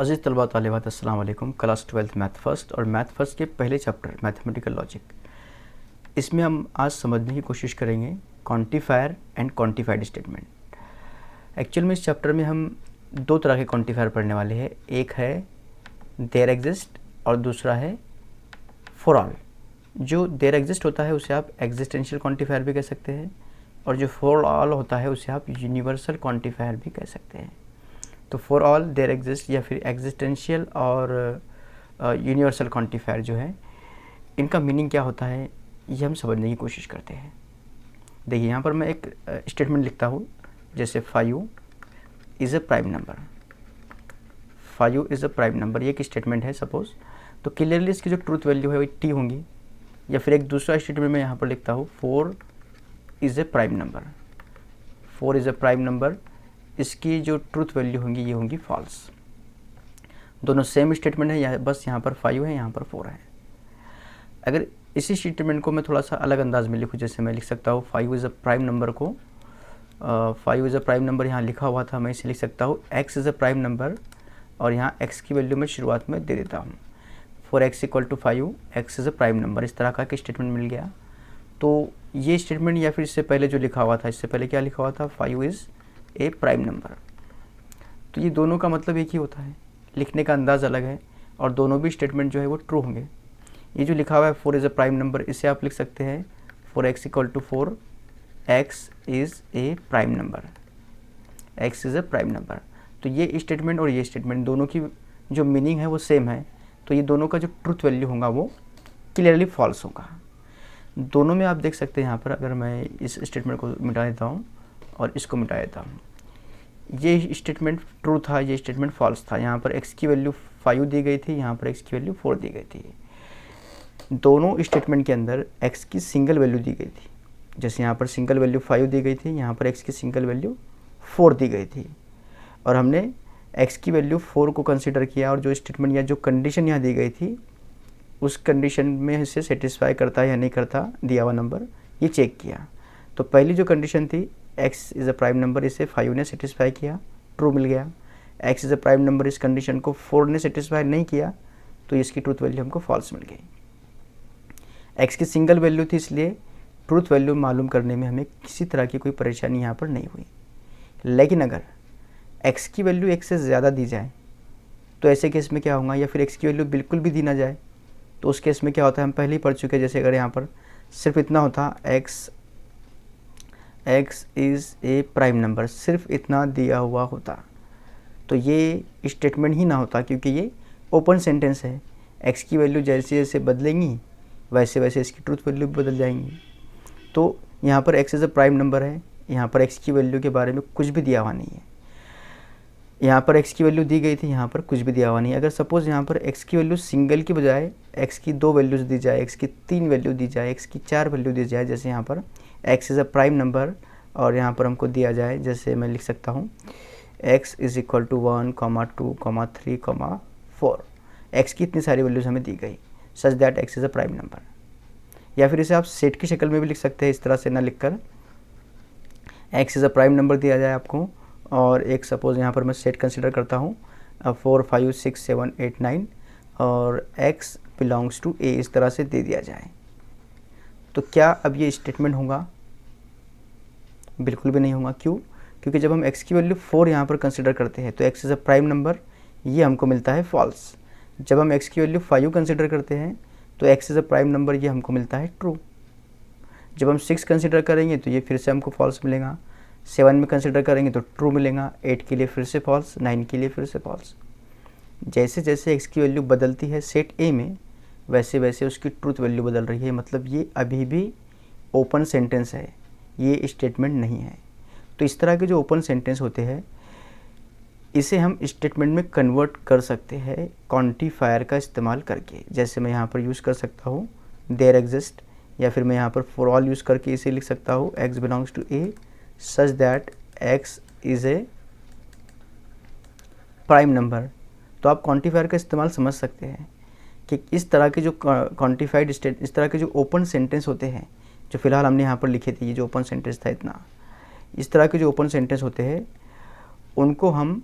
अज़ीज़ तलबा तालिबात अस्सलाम वालेकुम। क्लास 12 मैथ फर्स्ट और मैथ फर्स्ट के पहले चैप्टर मैथमेटिकल लॉजिक, इसमें हम आज समझने की कोशिश करेंगे quantifier and quantified statement. Actual में इस चैप्टर में हम दो तरह के क्वांटिफायर पढ़ने वाले हैं, एक है देयर एग्जिस्ट और दूसरा है फॉर ऑल। जो देयर एग्जिस्ट होता है उसे आप एग्जिस्टेंशियल क्वांटिफायर भी कह सकते हैं और जो फॉर ऑल होता है उसे आप यूनिवर्सल क्वांटिफायर भी कह सकते हैं। तो फॉर ऑल, देयर एग्जिस्ट या फिर एग्जिस्टेंशियल और यूनिवर्सल क्वांटिफायर जो है, इनका मीनिंग क्या होता है ये हम समझने की कोशिश करते हैं। देखिए यहाँ पर मैं एक स्टेटमेंट लिखता हूँ, जैसे 5 is a prime number. 5 is a prime number, ये एक स्टेटमेंट है सपोज। तो क्लियरली इसकी जो ट्रूथ वैल्यू है वो टी होंगी। या फिर एक दूसरा स्टेटमेंट मैं यहाँ पर लिखता हूँ 4 is a prime number. 4 is a prime number, इसकी जो ट्रूथ वैल्यू होंगी ये होंगी फॉल्स। दोनों सेम स्टेटमेंट है, बस यहाँ पर 5 है, यहाँ पर 4 है। अगर इसी स्टेटमेंट को मैं थोड़ा सा अलग अंदाज में लिखूँ, जैसे मैं लिख सकता हूँ 5 इज़ अ प्राइम नंबर को 5 इज़ अ प्राइम नंबर यहाँ लिखा हुआ था, मैं इसे लिख सकता हूँ x is a prime number और यहाँ x की वैल्यू मैं शुरुआत में दे देता हूँ। For x equal to 5 x is a prime number, इस तरह का एक स्टेटमेंट मिल गया। तो ये स्टेटमेंट या फिर इससे पहले जो लिखा हुआ था, इससे पहले क्या लिखा हुआ था 5 इज़ ए प्राइम नंबर। तो ये दोनों का मतलब एक ही होता है, लिखने का अंदाज़ अलग है और दोनों भी स्टेटमेंट जो है वो ट्रू होंगे। ये जो लिखा हुआ है 4 इज़ अ प्राइम नंबर, इसे आप लिख सकते हैं for x equal to 4 x is a prime number, x is a prime number. तो ये स्टेटमेंट और ये स्टेटमेंट दोनों की जो मीनिंग है वो सेम है, तो ये दोनों का जो ट्रूथ वैल्यू होगा वो क्लियरली फॉल्स होगा। दोनों में आप देख सकते हैं यहाँ पर, अगर मैं इस स्टेटमेंट को मिटा देता हूँ और इसको मिटा देता हूँ, ये स्टेटमेंट ट्रू था, ये स्टेटमेंट फॉल्स था। यहाँ पर x की वैल्यू 5 दी गई थी, यहाँ पर x की वैल्यू 4 दी गई थी। दोनों स्टेटमेंट के अंदर x की सिंगल वैल्यू दी गई थी, जैसे यहाँ पर सिंगल वैल्यू 5 दी गई थी, यहाँ पर x की सिंगल वैल्यू 4 दी गई थी। और हमने x की वैल्यू 4 को कंसिडर किया और जो स्टेटमेंट या जो कंडीशन यहाँ दी गई थी उस कंडीशन में इसे सेटिस्फाई करता है या नहीं करता दिया हुआ नंबर, ये चेक किया। तो पहली जो कंडीशन थी x is a prime number, इसे 5 ने सेटिस्फाई किया, ट्रू मिल गया। x is a prime number, इस कंडीशन को 4 ने सेटिस्फाई नहीं किया, तो इसकी ट्रूथ वैल्यू हमको फॉल्स मिल गई। x की सिंगल वैल्यू थी, इसलिए ट्रूथ वैल्यू मालूम करने में हमें किसी तरह की कोई परेशानी यहाँ पर नहीं हुई। लेकिन अगर x की वैल्यू 1 से ज़्यादा दी जाए तो ऐसे केस में क्या होगा, या फिर x की वैल्यू बिल्कुल भी दी ना जाए तो उस केस में क्या होता है, हम पहले ही पढ़ चुके हैं। जैसे अगर यहाँ पर सिर्फ इतना होता x is a prime number, सिर्फ इतना दिया हुआ होता तो ये स्टेटमेंट ही ना होता, क्योंकि ये ओपन सेंटेंस है। x की वैल्यू जैसे जैसे बदलेंगी वैसे वैसे इसकी ट्रूथ वैल्यू भी बदल जाएंगी। तो यहाँ पर x is a prime number है, यहाँ पर x की वैल्यू के बारे में कुछ भी दिया हुआ नहीं है। यहाँ पर x की वैल्यू दी गई थी, यहाँ पर कुछ भी दिया हुआ नहीं। अगर सपोज़ यहाँ पर x की वैल्यू सिंगल की बजाय x की 2 वैल्यूज़ दी जाए, x की 3 वैल्यू दी जाए, x की 4 वैल्यू दी जाए, जैसे यहाँ पर x is a prime number और यहाँ पर हमको दिया जाए, जैसे मैं लिख सकता हूँ x is equal to 1, 2, 3, 4। x की इतनी सारी वैल्यूज़ हमें दी गई सच that x is a prime number. या फिर इसे आप सेट की शक्ल में भी लिख सकते हैं, इस तरह से ना लिखकर x is a prime number दिया जाए आपको और एक सपोज़ यहाँ पर मैं सेट कंसिडर करता हूँ 4, 5, 6, 7, 8, 9 और x बिलोंग्स टू a, इस तरह से दे दिया जाए। तो क्या अब ये स्टेटमेंट होगा? बिल्कुल भी नहीं होगा। क्यों? क्योंकि जब हम x की वैल्यू 4 यहाँ पर कंसिडर करते हैं तो x is a prime number, ये हमको मिलता है फॉल्स। जब हम x की वैल्यू 5 कंसिडर करते हैं तो x is a prime number, ये हमको मिलता है ट्रू। जब हम 6 कंसिडर करेंगे तो ये फिर से हमको फॉल्स मिलेगा। 7 में कंसिडर करेंगे तो ट्रू मिलेगा, 8 के लिए फिर से फॉल्स, 9 के लिए फिर से फॉल्स। जैसे जैसे x की वैल्यू बदलती है सेट A में, वैसे वैसे उसकी ट्रूथ वैल्यू बदल रही है। मतलब ये अभी भी ओपन सेंटेंस है, ये स्टेटमेंट नहीं है। तो इस तरह के जो ओपन सेंटेंस होते हैं इसे हम स्टेटमेंट में कन्वर्ट कर सकते हैं क्वांटिफायर का इस्तेमाल करके। जैसे मैं यहाँ पर यूज़ कर सकता हूँ देयर एग्जिस्ट, या फिर मैं यहाँ पर फॉर ऑल यूज़ करके इसे लिख सकता हूँ x belongs to a such that x is a prime number. तो आप क्वांटिफायर का इस्तेमाल समझ सकते हैं कि इस तरह के जो क्वांटिफाइड स्टेट, इस तरह के जो ओपन सेंटेंस होते हैं, जो फिलहाल हमने यहाँ पर लिखे थे, ये जो ओपन सेंटेंस था इतना, इस तरह के जो ओपन सेंटेंस होते हैं उनको हम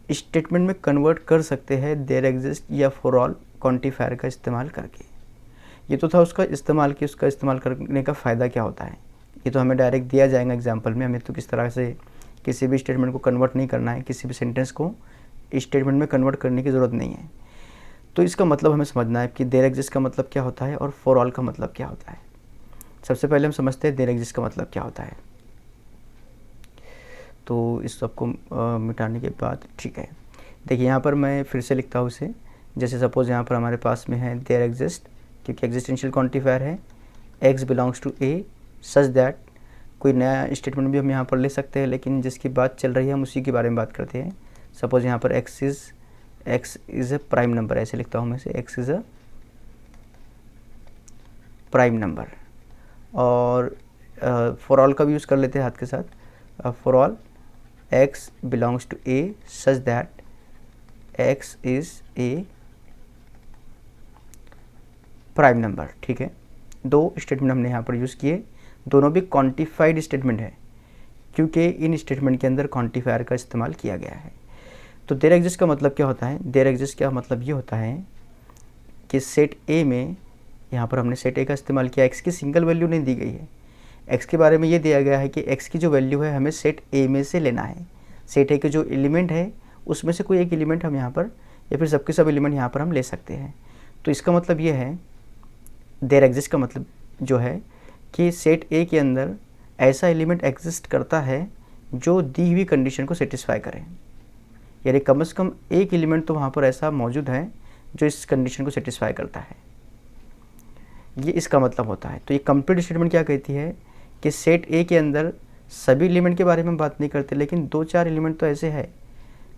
स्टेटमेंट में कन्वर्ट कर सकते हैं देयर एग्जिस्ट या फॉर ऑल क्वांटिफायर का इस्तेमाल करके। ये तो था उसका इस्तेमाल कि उसका इस्तेमाल करने का फ़ायदा क्या होता है, ये तो हमें डायरेक्ट दिया जाएगा एग्जांपल में। हमें तो किस तरह से किसी भी स्टेटमेंट को कन्वर्ट नहीं करना है, किसी भी सेंटेंस को स्टेटमेंट में कन्वर्ट करने की ज़रूरत नहीं है। तो इसका मतलब हमें समझना है कि देयर एग्जिस्ट का मतलब क्या होता है और फॉर ऑल का मतलब क्या होता है। सबसे पहले हम समझते हैं देयर एग्जिस्ट का मतलब क्या होता है। तो इस सबको मिटाने के बाद ठीक है, देखिए यहाँ पर मैं फिर से लिखता हूँ इसे। जैसे सपोज़ यहाँ पर हमारे पास में है देयर एग्जिस्ट, क्योंकि एग्जिस्टेंशियल क्वांटिफायर है, x belongs to a such that, कोई नया स्टेटमेंट भी हम यहाँ पर ले सकते हैं, लेकिन जिसकी बात चल रही है हम उसी के बारे में बात करते हैं। सपोज़ यहाँ पर x is a prime number, ऐसे लिखता हूँ मैं इसे, x is a prime number. और फॉर ऑल का भी यूज़ कर लेते हैं हाथ के साथ। For all x belongs to a such that x is a prime number. ठीक है, दो स्टेटमेंट हमने यहाँ पर यूज़ किए, दोनों भी क्वांटिफाइड स्टेटमेंट है, क्योंकि इन स्टेटमेंट के अंदर क्वांटिफायर का इस्तेमाल किया गया है। तो देयर एग्जिस्ट का मतलब क्या होता है? देयर एग्जिस्ट का मतलब ये होता है कि सेट ए में, यहाँ पर हमने सेट ए का इस्तेमाल किया, एक्स की सिंगल वैल्यू नहीं दी गई है। एक्स के बारे में ये दिया गया है कि एक्स की जो वैल्यू है हमें सेट ए में से लेना है। सेट ए के जो एलिमेंट है उसमें से कोई एक एलिमेंट हम यहाँ पर, या फिर सबके सब एलिमेंट यहाँ पर हम ले सकते हैं। तो इसका मतलब ये है, देयर एग्जिस्ट का मतलब जो है कि सेट ए के अंदर ऐसा एलिमेंट एग्जिस्ट करता है जो दी हुई कंडीशन को सेटिस्फाई करे, यानी कम से कम एक एलिमेंट तो वहाँ पर ऐसा मौजूद है जो इस कंडीशन को सेटिस्फाई करता है। ये इसका मतलब होता है। तो ये कंप्लीट स्टेटमेंट क्या कहती है कि सेट ए के अंदर सभी एलिमेंट के बारे में बात नहीं करते, लेकिन 2-4 एलिमेंट तो ऐसे हैं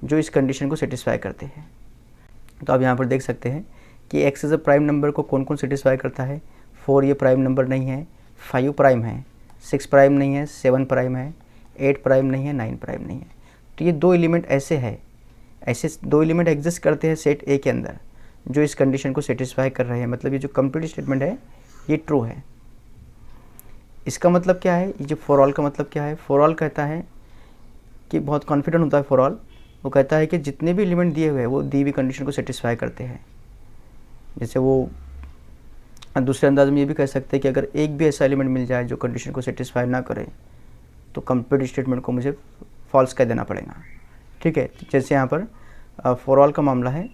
जो इस कंडीशन को सेटिस्फाई करते हैं। तो आप यहाँ पर देख सकते हैं कि x is a prime number को कौन कौन सेटिस्फाई करता है। 4 ये प्राइम नंबर नहीं है, 5 प्राइम है, 6 प्राइम नहीं है, 7 प्राइम है, 8 प्राइम नहीं है, 9 प्राइम नहीं है। तो ये दो एलिमेंट ऐसे दो एलिमेंट एग्जिस्ट करते हैं सेट ए के अंदर जो इस कंडीशन को सेटिस्फाई कर रहे हैं। मतलब ये जो कंप्लीट स्टेटमेंट है ये ट्रू है। इसका मतलब क्या है? ये जो फॉर ऑल का मतलब क्या है? फॉर ऑल कहता है कि बहुत कॉन्फिडेंट होता है फॉर ऑल, वो कहता है कि जितने भी एलिमेंट दिए हुए हैं वो दी हुई कंडीशन को सेटिस्फाई करते हैं। जैसे वो दूसरे अंदाज में ये भी कह सकते हैं कि अगर एक भी ऐसा एलिमेंट मिल जाए जो कंडीशन को सेटिस्फाई ना करे तो कंप्लीट स्टेटमेंट को मुझे फॉल्स कह देना पड़ेगा। ठीक है, जैसे यहाँ पर फॉर ऑल का मामला है,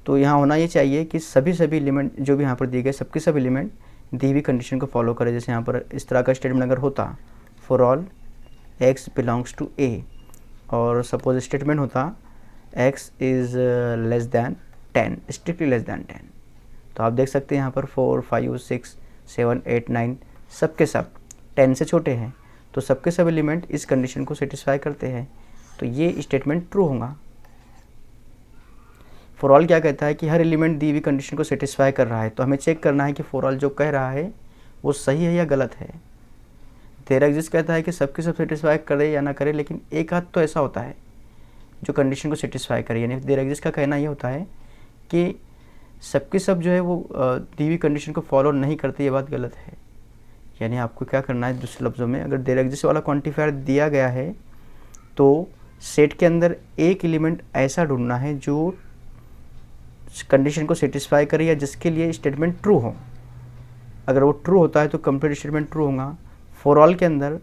तो यहाँ होना ये चाहिए कि सभी एलिमेंट जो भी यहाँ पर दिए गए सबके सब एलिमेंट दी हुई कंडीशन को फॉलो करें। जैसे यहाँ पर इस तरह का स्टेटमेंट अगर होता, for all x belongs to a, और सपोज स्टेटमेंट होता x is less than 10, strictly less than 10, तो आप देख सकते हैं यहाँ पर 4, 5, 6, 7, 8, 9 सबके सब 10 से छोटे हैं, तो सबके सब एलिमेंट इस कंडीशन को सेटिस्फाई करते हैं, तो ये स्टेटमेंट ट्रू होगा। फॉर ऑल क्या कहता है कि हर एलिमेंट दी हुई कंडीशन को सेटिस्फाई कर रहा है, तो हमें चेक करना है कि फॉर ऑल जो कह रहा है वो सही है या गलत है। देयर एग्जिस्ट कहता है कि सबके सब सेटिस्फाई करे या ना करे, लेकिन एक हाथ तो ऐसा होता है जो कंडीशन को सेटिस्फाई करे। यानी देयर एग्जिस्ट का कहना ये होता है कि सबके सब जो है वो दी हुई कंडीशन को फॉलो नहीं करते, ये बात गलत है। यानी आपको क्या करना है, दूसरे लफ्ज़ों में अगर देयर एग्जिस्ट वाला क्वांटिफायर दिया गया है तो सेट के अंदर एक एलिमेंट ऐसा ढूंढना है जो कंडीशन को सेटिस्फाई करे या जिसके लिए स्टेटमेंट ट्रू हो। अगर वो ट्रू होता है तो कंप्लीट स्टेटमेंट ट्रू होगा। फॉर ऑल के अंदर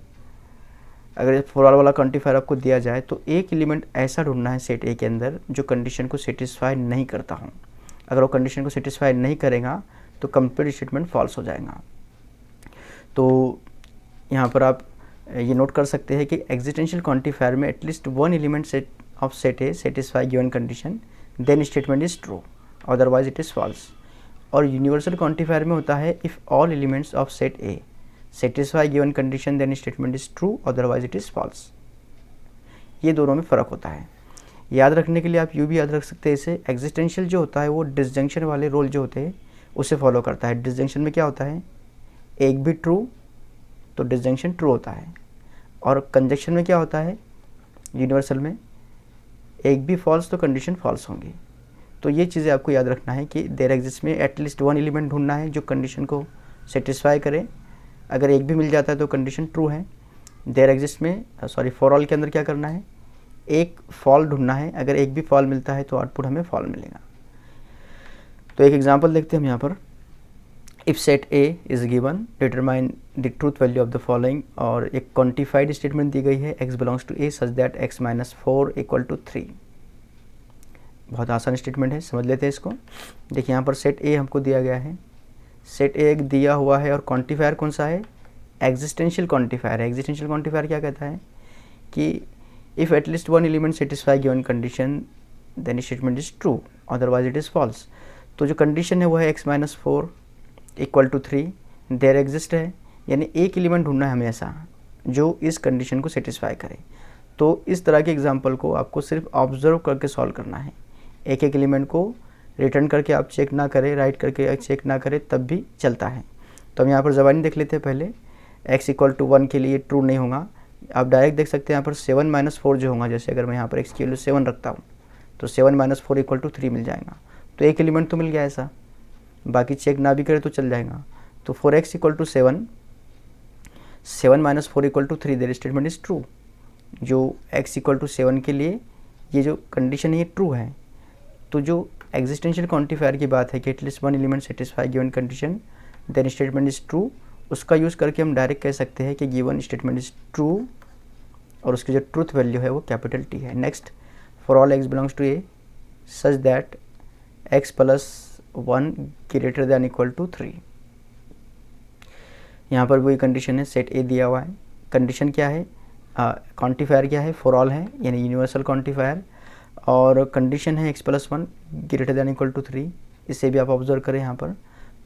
अगर फॉर ऑल वाला क्वांटिफायर आपको दिया जाए तो एक एलिमेंट ऐसा ढूंढना है सेट ए के अंदर जो कंडीशन को सेटिस्फाई नहीं करता हो। अगर वो कंडीशन को सेटिस्फाई नहीं करेगा तो कंप्लीट स्टेटमेंट फॉल्स हो जाएगा। तो यहाँ पर आप ये नोट कर सकते हैं कि एग्जिस्टेंशियल क्वांटिफायर में at least one element set of set A satisfy given condition, then statement is true, otherwise it is false. और यूनिवर्सल क्वांटिफायर में होता है if all elements of set A satisfy given condition, then statement is true, otherwise it is false. ये दोनों में फ़र्क होता है। याद रखने के लिए आप यूँ भी याद रख सकते हैं इसे, एग्जिस्टेंशियल जो होता है वो डिसजंक्शन वाले रोल जो होते हैं उसे फॉलो करता है। डिसजंक्शन में क्या होता है, एक भी ट्रू तो डिसजंक्शन ट्रू होता है, और कंजक्शन में क्या होता है, यूनिवर्सल में एक भी फॉल्स तो कंडीशन फॉल्स होंगी। तो ये चीज़ें आपको याद रखना है कि देयर एग्जिस्ट में एटलीस्ट वन एलिमेंट ढूंढना है जो कंडीशन को सेटिस्फाई करे। अगर एक भी मिल जाता है तो कंडीशन ट्रू है। देयर एग्जिस्ट में फॉर ऑल के अंदर क्या करना है, एक फॉल ढूंढना है, अगर एक भी फॉल मिलता है तो आउटपुट हमें फॉल मिलेगा। तो एक एग्जांपल देखते हैं हम यहाँ पर, if set A is given determine the truth value of the following, और एक क्वांटिफाइड स्टेटमेंट दी गई है x belongs to a such that x minus 4 equal to 3। बहुत आसान स्टेटमेंट है, समझ लेते हैं इसको। देखिए यहाँ पर सेट ए हमको दिया गया है, सेट ए दिया हुआ है और क्वांटिफायर कौन सा है, एग्जिस्टेंशियल क्वांटिफायर है। एग्जिस्टेंशियल क्वांटिफायर क्या कहता है कि if at least one element satisfy given condition then statement is true otherwise it is false. तो जो कंडीशन है वो है x minus 4 equal to 3 there exist है, यानी एक एलिमेंट ढूंढना है हमें ऐसा जो इस कंडीशन को सेटिस्फाई करे। तो इस तरह के एग्जाम्पल को आपको सिर्फ ऑब्जर्व करके सॉल्व करना है, एक एक एलिमेंट को रिटर्न करके आप चेक ना करें, राइट करके चेक ना करें तब भी चलता है। तो हम यहाँ पर ज़बानी देख लेते हैं पहले, x इक्वल टू 1 के लिए ट्रू नहीं होगा, आप डायरेक्ट देख सकते हैं यहाँ पर 7 माइनस 4 जो होगा, जैसे अगर मैं यहाँ पर x की वैल्यू 7 रखता हूँ तो 7 माइनस 4 इक्वल टू 3 मिल जाएगा। तो एक एलिमेंट तो मिल गया ऐसा, बाकी चेक ना भी करे तो चल जाएगा। तो 4x equal to 7, 7 minus 4 equal to 3 there statement is true. जो x इक्वल टू 7 के लिए ये जो कंडीशन है ये ट्रू है। तो जो एग्जिस्टेंशियल क्वांटिफायर की बात है कि at least one element satisfy given condition then statement is true, उसका यूज़ करके हम डायरेक्ट कह सकते हैं कि गिवन स्टेटमेंट इज ट्रू और उसकी जो ट्रूथ वैल्यू है वो कैपिटल T है। Next, for all x belongs to a such that x plus 1 greater than equal to 3। यहाँ पर वही कंडीशन है, सेट a दिया हुआ है, कंडीशन क्या है, क्वांटिफायर क्या है, फॉर ऑल है यानी यूनिवर्सल क्वांटिफायर, और कंडीशन है x plus 1 greater than equal to 3। इसे भी आप ऑब्जर्व करें यहाँ पर,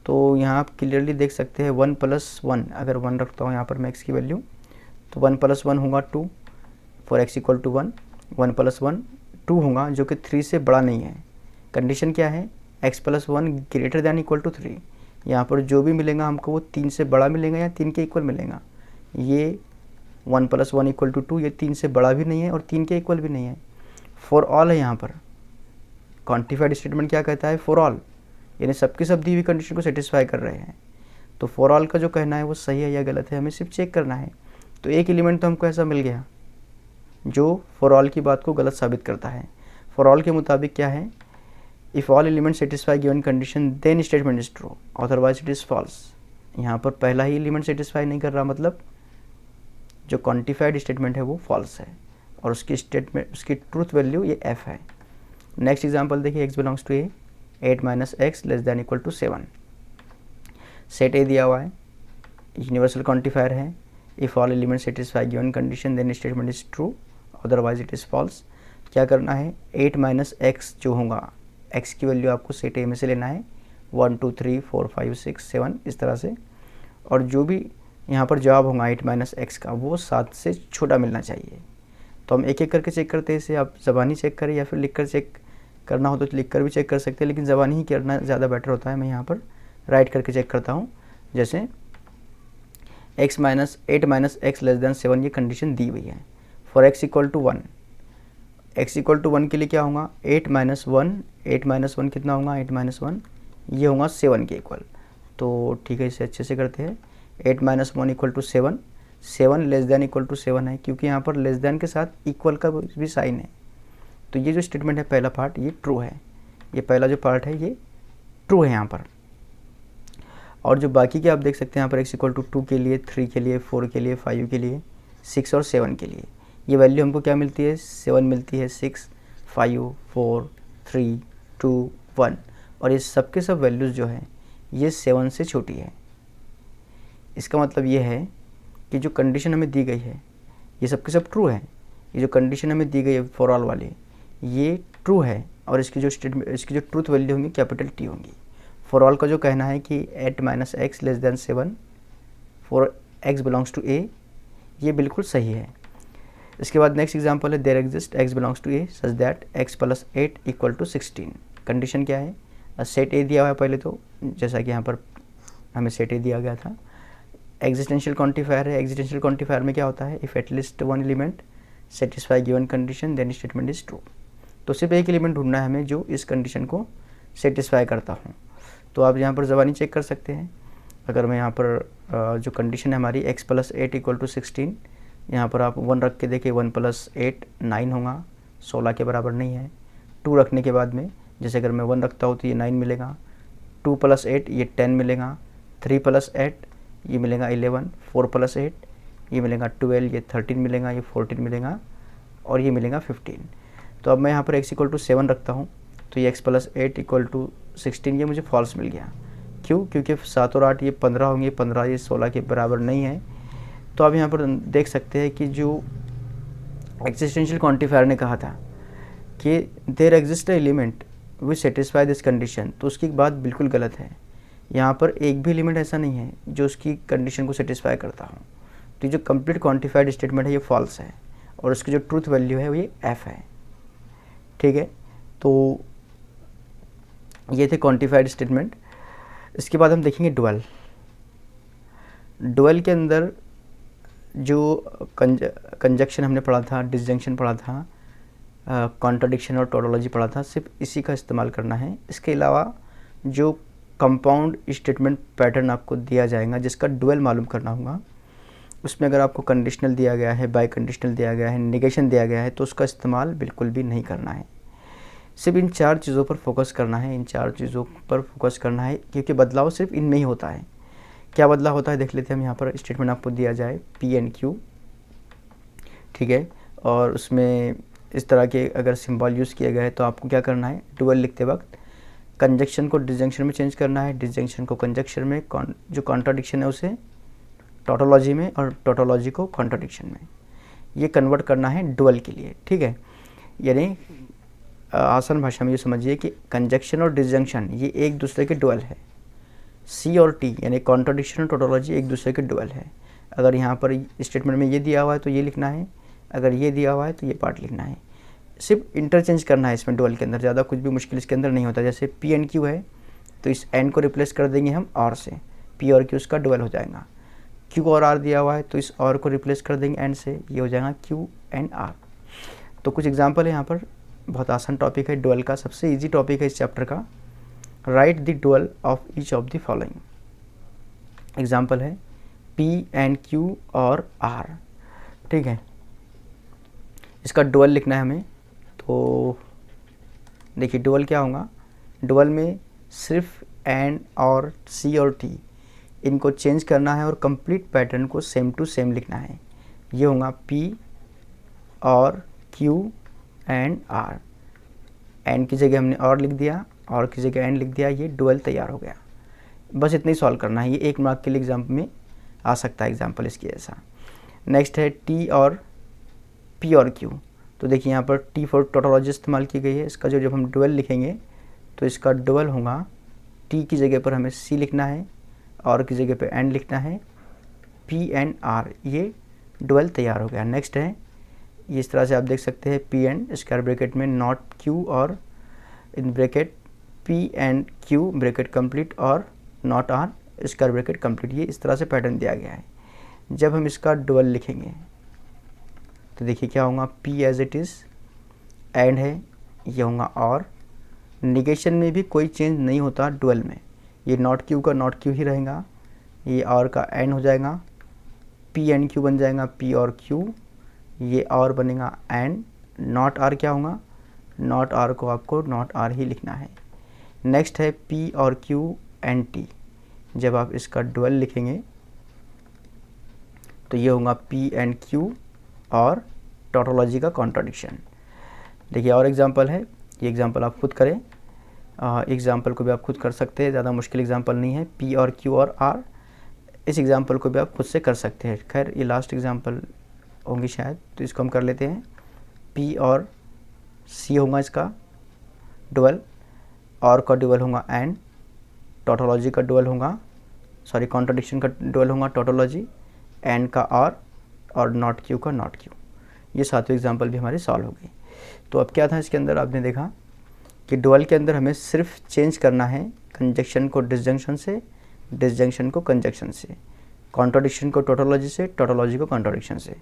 तो यहाँ आप क्लियरली देख सकते हैं 1 प्लस 1, अगर 1 रखता हूँ यहाँ पर मैं x की वैल्यू तो 1 प्लस 1 होगा 2 for x equal to 1, 1 plus 1 2 होगा जो कि 3 से बड़ा नहीं है। कंडीशन क्या है, x plus 1 greater than equal to 3। यहाँ पर जो भी मिलेगा हमको वो 3 से बड़ा मिलेगा या 3 के इक्वल मिलेगा। ये 1 प्लस 1 इक्वल टू 2 ये 3 से बड़ा भी नहीं है और 3 के इक्वल भी नहीं है। फॉर ऑल है यहाँ पर, क्वांटिफाइड स्टेटमेंट क्या कहता है, फॉर ऑल, यानी सबकी सब दी हुई कंडीशन को सेटिस्फाई कर रहे हैं। तो फॉर ऑल का जो कहना है वो सही है या गलत है हमें सिर्फ चेक करना है। तो एक एलिमेंट तो हमको ऐसा मिल गया जो फॉर ऑल की बात को गलत साबित करता है। फॉर ऑल के मुताबिक क्या है, if all element satisfy given condition then statement is true otherwise it is false. यहाँ पर पहला ही एलिमेंट सेटिस्फाई नहीं कर रहा, मतलब जो क्वांटिफाइड स्टेटमेंट है वो फॉल्स है और उसकी स्टेटमेंट उसकी ट्रूथ वैल्यू ये f है। नेक्स्ट एग्जांपल देखिए, x belongs to a 8 minus x less than equal to 7। Set a दिया हुआ है, यूनिवर्सल क्वांटिफायर है, if all element satisfy given condition then statement is true otherwise it is false. क्या करना है, 8 minus x जो होगा, x की वैल्यू आपको सेट a में से लेना है 1 2 3 4 5 6 7 इस तरह से, और जो भी यहाँ पर जवाब होगा 8 माइनस एक्स का वो 7 से छोटा मिलना चाहिए। तो हम एक एक करके चेक करते हैं इसे, आप ज़बानी चेक करें या फिर लिख कर चेक करना हो तो लिख कर भी चेक कर सकते हैं, लेकिन ज़बानी ही करना ज़्यादा बेटर होता है। मैं यहाँ पर राइट करके चेक करता हूँ, जैसे 8 माइनस एक्स लेस दैन 7 ये कंडीशन दी हुई है। For x equal to 1, x equal to 1 के लिए क्या होगा, 8 माइनस 1 कितना होगा, 8 माइनस 1 ये होगा 7 के इक्वल। तो ठीक है, इसे अच्छे से करते हैं। 8 minus 1 equal to 7, 7 less than equal to 7 है, क्योंकि यहाँ पर लेस दैन के साथ इक्वल का भी साइन है। तो ये जो स्टेटमेंट है पहला पार्ट ये ट्रू है, ये पहला जो पार्ट है ये ट्रू है यहाँ पर। और जो बाकी के आप देख सकते हैं यहाँ पर x इक्वल टू 2 के लिए, 3 के लिए, 4 के लिए, 5 के लिए, 6 और 7 के लिए ये वैल्यू हमको क्या मिलती है, 7 मिलती है, 6, 5, 4, 3, 2, 1, और ये सब के सब वैल्यूज़ जो है ये 7 से छोटी है। इसका मतलब ये है कि जो कंडीशन हमें दी गई है ये सब के सब ट्रू है। ये जो कंडीशन हमें दी गई है फॉर ऑल वाली ये ट्रू है और इसकी जो ट्रूथ वैल्यू होंगी कैपिटल T होंगी। फॉर ऑल का जो कहना है कि 8 minus x less than 7 for x belongs to a, ये बिल्कुल सही है। इसके बाद नेक्स्ट एग्जांपल है, there exist x belongs to a such that x plus 8 equal to 16। Condition क्या है, सेट a दिया हुआ है पहले, तो जैसा कि यहाँ पर हमें सेट a दिया गया था। एग्जिस्टेंशियल क्वांटिफायर है, एग्जिस्टेंशियल क्वांटिफायर में क्या होता है, if at least one element satisfy given condition then statement is true. तो सिर्फ एक एलिमेंट ढूंढना है हमें जो इस कंडीशन को सेटिस्फाई करता हूँ। तो आप यहाँ पर ज़बानी चेक कर सकते हैं। अगर मैं यहाँ पर जो कंडीशन है हमारी x प्लस 8 इक्वल टू 16, यहाँ पर आप 1 रख के देखिए, 1 + 8 9 होगा, 16 के बराबर नहीं है। 2 रखने के बाद में जैसे अगर मैं 1 रखता हूँ तो ये 9 मिलेगा, 2 + 8 ये 10 मिलेगा, 3 + 8 ये मिलेगा 11, 4 + 8 ये मिलेगा 12, ये 13 मिलेगा, ये 14 मिलेगा और ये मिलेगा 15। तो अब मैं यहाँ पर x = 7 रखता हूँ तो ये x + 8 = 16, ये मुझे फॉल्स मिल गया। क्यों? क्योंकि 7 और 8 ये 15 होंगे, 15 ये 16 के बराबर नहीं है। तो आप यहाँ पर देख सकते हैं कि जो एक्जिस्टेंशियल क्वांटिफायर ने कहा था कि there exist element which satisfy this condition, तो उसकी बात बिल्कुल गलत है। यहाँ पर एक भी एलिमेंट ऐसा नहीं है जो उसकी कंडीशन को सेटिस्फाई करता हो। तो ये जो कंप्लीट क्वांटिफाइड स्टेटमेंट है ये फॉल्स है और उसकी जो ट्रूथ वैल्यू है वो ये f है। ठीक है, तो ये थे क्वांटिफाइड स्टेटमेंट। इसके बाद हम देखेंगे डुअल। डुअल के अंदर जो कंजक्शन हमने पढ़ा था, डिसजंक्शन पढ़ा था, कॉन्ट्राडिक्शन और टोटोलॉजी पढ़ा था, सिर्फ इसी का इस्तेमाल करना है। इसके अलावा जो कंपाउंड स्टेटमेंट पैटर्न आपको दिया जाएगा जिसका डुअल मालूम करना होगा, उसमें अगर आपको कंडीशनल दिया गया है, बाई कंडीशनल दिया गया है, नेगेशन दिया गया है, तो उसका इस्तेमाल बिल्कुल भी नहीं करना है। सिर्फ इन 4 चीज़ों पर फोकस करना है, इन 4 चीज़ों पर फोकस करना है, क्योंकि बदलाव सिर्फ इनमें ही होता है। क्या बदलाव होता है देख लेते हैं हम। यहाँ पर स्टेटमेंट आपको दिया जाए P and Q, ठीक है, और उसमें इस तरह के अगर सिंबल यूज़ किया गया है तो आपको क्या करना है, डुअल लिखते वक्त कंजक्शन को डिसजंक्शन में चेंज करना है, डिसजंक्शन को कंजक्शन में, जो कॉन्ट्राडिक्शन है उसे टोटोलॉजी में और टोटोलॉजी को कॉन्ट्राडिक्शन में, ये कन्वर्ट करना है डुअल के लिए। ठीक है, यानी आसान भाषा में ये समझिए कि कंजक्शन और डिसजंक्शन ये एक दूसरे के डुअल है। C और T यानी कॉन्ट्राडिक्शन और टोटोलॉजी एक दूसरे के डुअल है। अगर यहाँ पर स्टेटमेंट में ये दिया हुआ है तो ये लिखना है, अगर ये दिया हुआ है तो ये पार्ट लिखना है। सिर्फ इंटरचेंज करना है इसमें डुअल के अंदर, ज़्यादा कुछ भी मुश्किल इसके अंदर नहीं होता। जैसे P and Q है तो इस N को रिप्लेस कर देंगे हम R से, P और Q उसका डुअल हो जाएगा। Q और R दिया हुआ है तो इस R को रिप्लेस कर देंगे N से, ये हो जाएगा Q and R। तो कुछ एग्जाम्पल है यहाँ पर, बहुत आसान टॉपिक है डुअल का, सबसे इजी टॉपिक है इस चैप्टर का। Right the dual of each of the following. Example है P and Q और R। ठीक है, इसका डुअल लिखना है हमें। तो देखिए डुअल क्या होगा, डुअल में सिर्फ एंड और C और T इनको चेंज करना है और कंप्लीट पैटर्न को सेम टू सेम लिखना है। ये होगा P और Q एंड R। एंड की जगह हमने और लिख दिया और की जगह एंड लिख दिया, ये डुअल तैयार हो गया। बस इतना ही सॉल्व करना है। ये 1 मार्क के लिए एग्जाम में आ सकता है एग्जाम्पल इसकी ऐसा। नेक्स्ट है T और P और Q। तो देखिए यहाँ पर T फॉर टोटोलॉजी इस्तेमाल की गई है। इसका जब हम डुअल लिखेंगे तो इसका डुअल होगा, T की जगह पर हमें C लिखना है और की जगह पर एंड लिखना है, P एंड R। ये डुअल तैयार हो गया। नेक्स्ट है, इस तरह से आप देख सकते हैं P एंड स्क्वायर ब्रैकेट में नॉट Q और in bracket P and Q bracket complete और not R square bracket complete. ये इस तरह से पैटर्न दिया गया है। जब हम इसका डुअल लिखेंगे तो देखिए क्या होगा, P as it is and है, ये होगा और। निगेशन में भी कोई चेंज नहीं होता डुअल में, ये नॉट Q का नॉट Q ही रहेगा, ये और का एंड हो जाएगा, P एंड Q बन जाएगा P और Q, ये और बनेगा एंड। नॉट R क्या होगा, नॉट R को आपको नॉट R ही लिखना है। नेक्स्ट है P और Q एंड T। जब आप इसका डुअल लिखेंगे तो ये होगा P एंड Q और टोटोलॉजी का कॉन्ट्राडिक्शन। देखिए और एग्जांपल है, ये एग्जांपल आप खुद करें, एग्जांपल को भी आप खुद कर सकते हैं, ज़्यादा मुश्किल एग्जांपल नहीं है। P और Q और R, इस एग्जांपल को भी आप खुद से कर सकते हैं। खैर ये लास्ट एग्जांपल होंगी शायद, तो इसको हम कर लेते हैं। P और C होगा इसका डुअल, और का डुअल होगा एंड, टोटोलॉजी का डुअल होगा, सॉरी कॉन्ट्राडिक्शन का डुअल होगा टोटोलॉजी, एंड का और नॉट Q का नॉट Q। ये 7वें एग्जांपल भी हमारी सॉल्व हो गई। तो अब क्या था इसके अंदर, आपने देखा कि डुअल के अंदर हमें सिर्फ चेंज करना है कंजक्शन को डिसजंक्शन से, डिसजंक्शन को कंजक्शन से, कॉन्ट्राडिक्शन को टोटोलॉजी से, टोटोलॉजी को कॉन्ट्राडिक्शन से।